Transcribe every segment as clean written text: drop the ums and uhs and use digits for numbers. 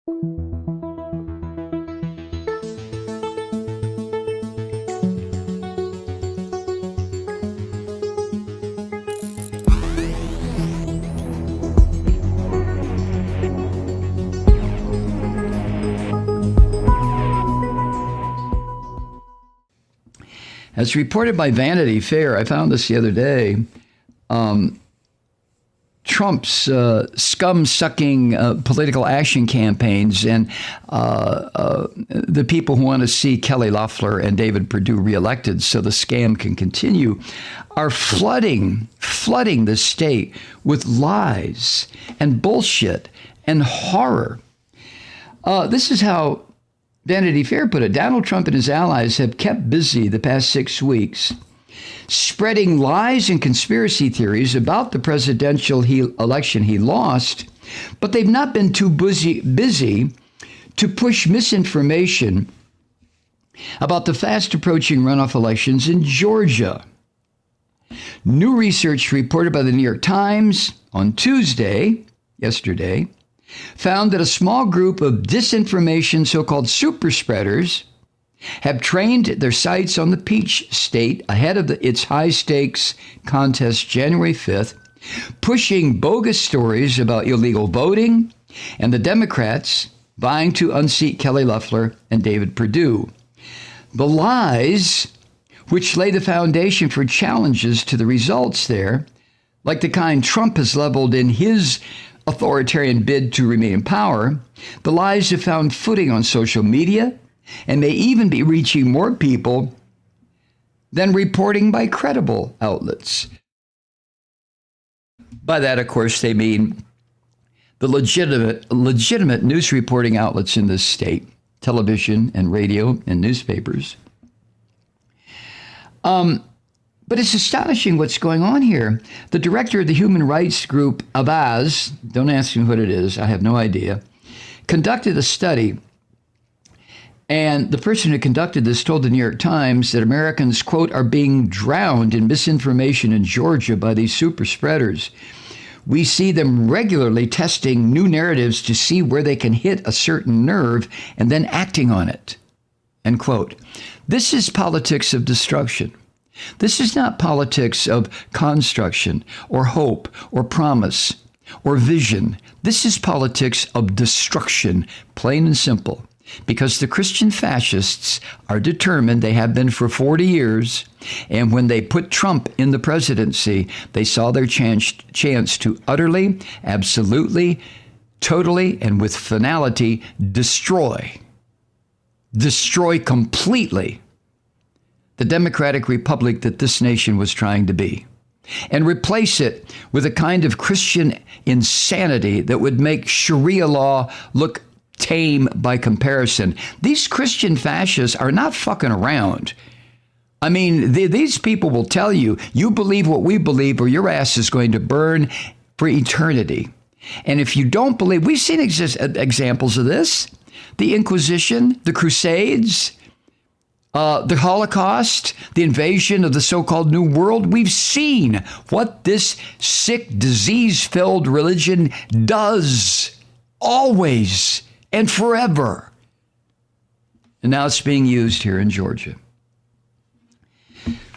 As reported by Vanity Fair, I found this the other day, Trump's scum-sucking political action campaigns and the people who want to see Kelly Loeffler and David Perdue reelected so the scam can continue are flooding the state with lies and bullshit and horror. This is how Vanity Fair put it. Donald Trump and his allies have kept busy the past 6 weeks spreading lies and conspiracy theories about the presidential election he lost, but they've not been too busy to push misinformation about the fast approaching runoff elections in Georgia. New research reported by the New York Times on yesterday, found that a small group of disinformation, so-called super spreaders, have trained their sights on the Peach State ahead of its high-stakes contest January 5th, pushing bogus stories about illegal voting and the Democrats vying to unseat Kelly Loeffler and David Perdue. The lies, which lay the foundation for challenges to the results there, like the kind Trump has leveled in his authoritarian bid to remain in power, the lies have found footing on social media and may even be reaching more people than reporting by credible outlets. By that, of course, they mean the legitimate news reporting outlets in this state, television and radio and newspapers. But it's astonishing what's going on here. The director of the human rights group Avaz, don't ask me what it is, I have no idea, conducted a study. And the person who conducted this told the New York Times that Americans, quote, are being drowned in misinformation in Georgia by these super spreaders. We see them regularly testing new narratives to see where they can hit a certain nerve and then acting on it, end quote. This is politics of destruction. This is not politics of construction or hope or promise or vision. This is politics of destruction, plain and simple, because the Christian fascists are determined, they have been for 40 years, and when they put Trump in the presidency, they saw their chance to utterly, absolutely, totally, and with finality destroy completely the democratic republic that this nation was trying to be, and replace it with a kind of Christian insanity that would make Sharia law look tame by comparison. These Christian fascists are not fucking around. I mean, these people will tell you, you believe what we believe or your ass is going to burn for eternity. And if you don't believe, we've seen examples of this, the Inquisition, the Crusades, the Holocaust, the invasion of the so-called New World. We've seen what this sick, disease-filled religion does always and forever. And now it's being used here in Georgia.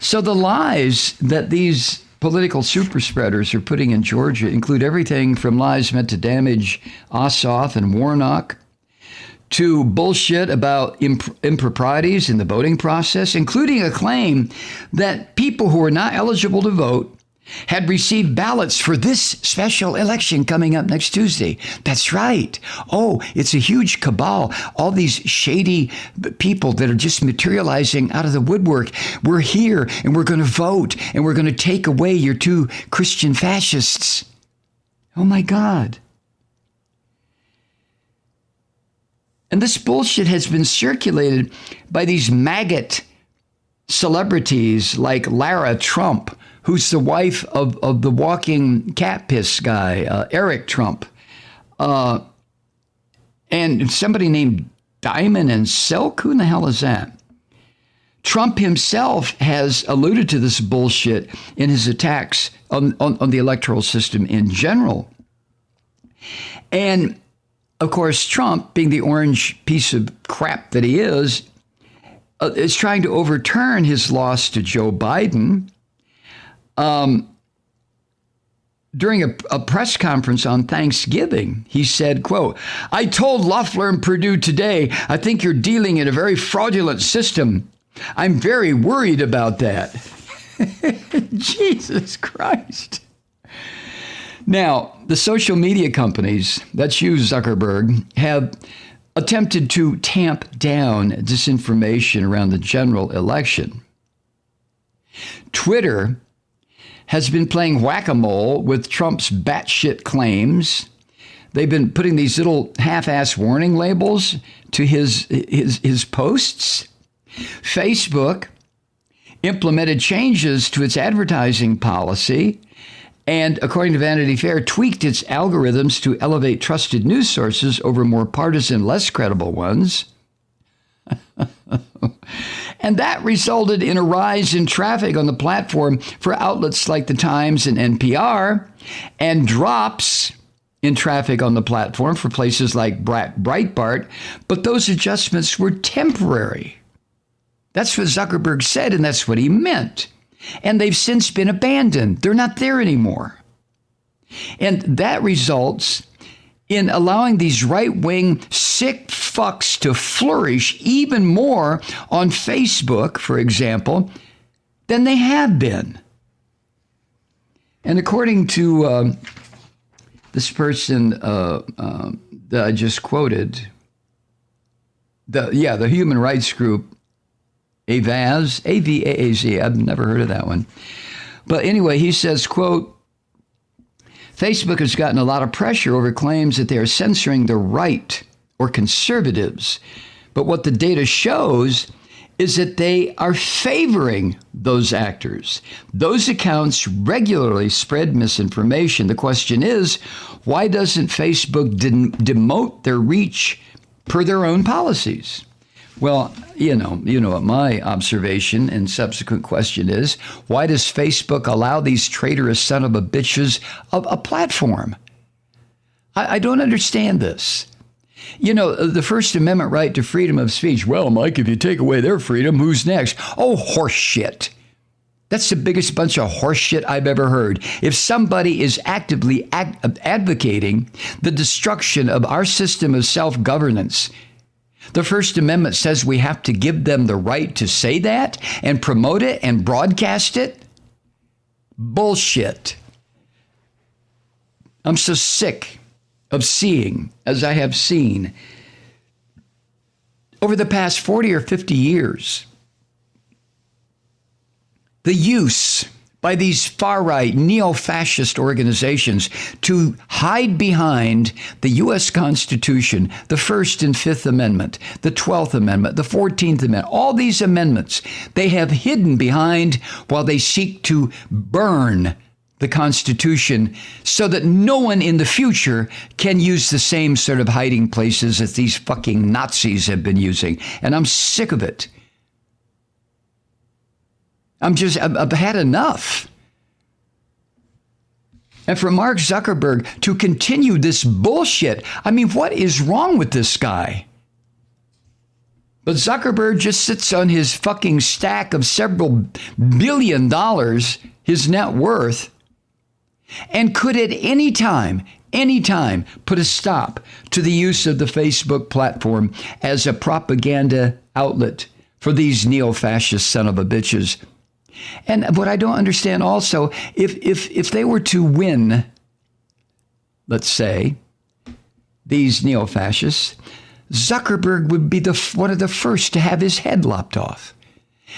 So the lies that these political super spreaders are putting in Georgia include everything from lies meant to damage Ossoff and Warnock to bullshit about improprieties in the voting process, including a claim that people who are not eligible to vote had received ballots for this special election coming up next Tuesday. That's right. Oh, it's a huge cabal. All these shady people that are just materializing out of the woodwork. We're here and we're going to vote and we're going to take away your two Christian fascists. Oh my God. And this bullshit has been circulated by these maggot celebrities like Lara Trump, who's the wife of the walking cat piss guy, Eric Trump, and somebody named Diamond and Silk. Who in the hell is that? Trump himself has alluded to this bullshit in his attacks on the electoral system in general. And of course, Trump, being the orange piece of crap that he is trying to overturn his loss to Joe Biden. During a press conference on Thanksgiving, he said, quote, "I told Loeffler and Perdue today, I think you're dealing in a very fraudulent system. I'm very worried about that." Jesus Christ. Now, the social media companies, that's you, Zuckerberg, have attempted to tamp down disinformation around the general election. Twitter has been playing whack-a-mole with Trump's batshit claims. They've been putting these little half-ass warning labels to his posts. Facebook implemented changes to its advertising policy and, according to Vanity Fair, tweaked its algorithms to elevate trusted news sources over more partisan, less credible ones. And that resulted in a rise in traffic on the platform for outlets like the Times and NPR, and drops in traffic on the platform for places like Breitbart. But those adjustments were temporary. That's what Zuckerberg said, and that's what he meant. And they've since been abandoned. They're not there anymore. And that results in allowing these right-wing sick fucks to flourish even more on Facebook, for example, than they have been. And according to this person that I just quoted, the human rights group, AVAZ, AVAAZ, I've never heard of that one. But anyway, he says, quote, "Facebook has gotten a lot of pressure over claims that they are censoring the right or conservatives. But what the data shows is that they are favoring those actors. Those accounts regularly spread misinformation. The question is, why doesn't Facebook demote their reach per their own policies?" Well, you know what my observation and subsequent question is, why does Facebook allow these traitorous son of a bitches a platform? I don't understand this. You know, the First Amendment right to freedom of speech. Well, Mike, if you take away their freedom, who's next? Oh, horse shit. That's the biggest bunch of horse shit I've ever heard. If somebody is actively advocating the destruction of our system of self-governance, the First Amendment says we have to give them the right to say that and promote it and broadcast it. Bullshit. I'm so sick of seeing, as I have seen, over the past 40 or 50 years, the use by these far-right neo-fascist organizations to hide behind the U.S. Constitution, the First and Fifth Amendment, the 12th Amendment, the 14th Amendment, all these amendments they have hidden behind while they seek to burn the Constitution so that no one in the future can use the same sort of hiding places that these fucking Nazis have been using. And I'm sick of it. I've had enough. And for Mark Zuckerberg to continue this bullshit, I mean, what is wrong with this guy? But Zuckerberg just sits on his fucking stack of several $1 billion, his net worth, and could at any time, put a stop to the use of the Facebook platform as a propaganda outlet for these neo-fascist son of a bitches. And what I don't understand also, if they were to win, let's say, these neo-fascists, Zuckerberg would be one of the first to have his head lopped off.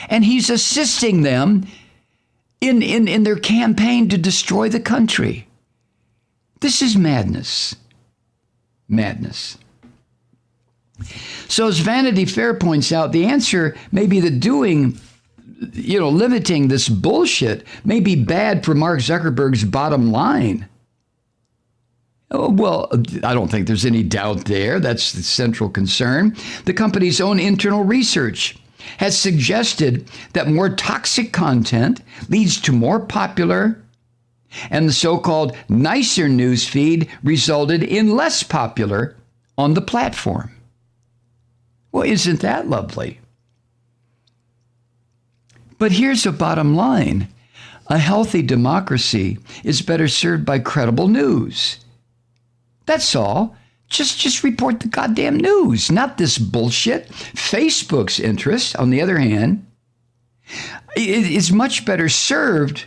And he's assisting them in their campaign to destroy the country. This is madness. Madness. So as Vanity Fair points out, the answer may be that limiting this bullshit may be bad for Mark Zuckerberg's bottom line. Oh, well, I don't think there's any doubt there. That's the central concern. The company's own internal research has suggested that more toxic content leads to more popular, and the so-called nicer news feed resulted in less popular on the platform. Well, isn't that lovely? But here's the bottom line. A healthy democracy is better served by credible news. That's all. Just report the goddamn news, not this bullshit. Facebook's interest, on the other hand, is much better served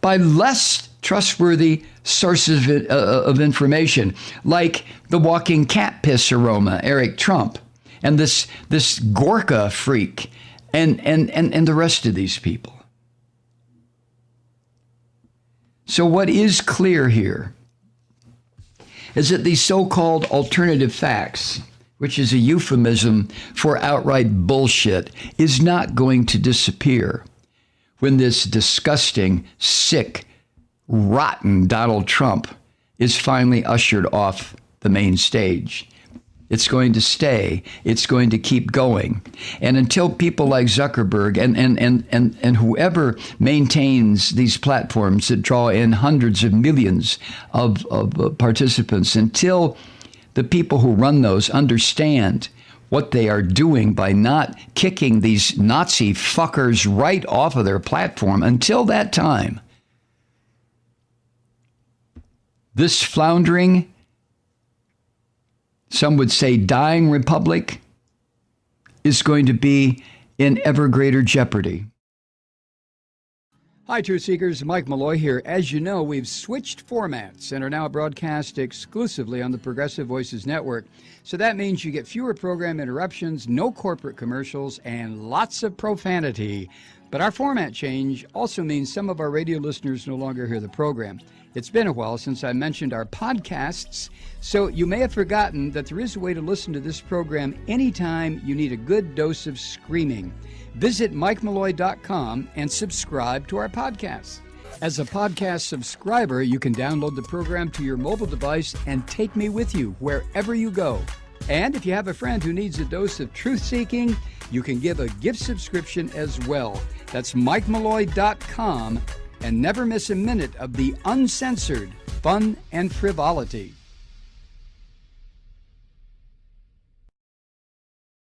by less trustworthy sources of information, like the walking cat piss aroma, Eric Trump, and this Gorka freak, and the rest of these people. So what is clear here is that these so-called alternative facts, which is a euphemism for outright bullshit, is not going to disappear when this disgusting, sick, rotten Donald Trump is finally ushered off the main stage. It's going to stay. It's going to keep going. And until people like Zuckerberg and whoever maintains these platforms that draw in hundreds of millions of participants, until the people who run those understand what they are doing by not kicking these Nazi fuckers right off of their platform, until that time, this floundering, some would say dying republic, is going to be in ever greater jeopardy. Hi, Truth Seekers. Mike Malloy here. As you know, we've switched formats and are now broadcast exclusively on the Progressive Voices Network. So that means you get fewer program interruptions, no corporate commercials, and lots of profanity. But our format change also means some of our radio listeners no longer hear the program. It's been a while since I mentioned our podcasts, so you may have forgotten that there is a way to listen to this program anytime you need a good dose of screaming. Visit MikeMalloy.com and subscribe to our podcasts. As a podcast subscriber, you can download the program to your mobile device and take me with you wherever you go. And if you have a friend who needs a dose of truth-seeking, you can give a gift subscription as well. That's MikeMalloy.com, and never miss a minute of the uncensored fun and frivolity.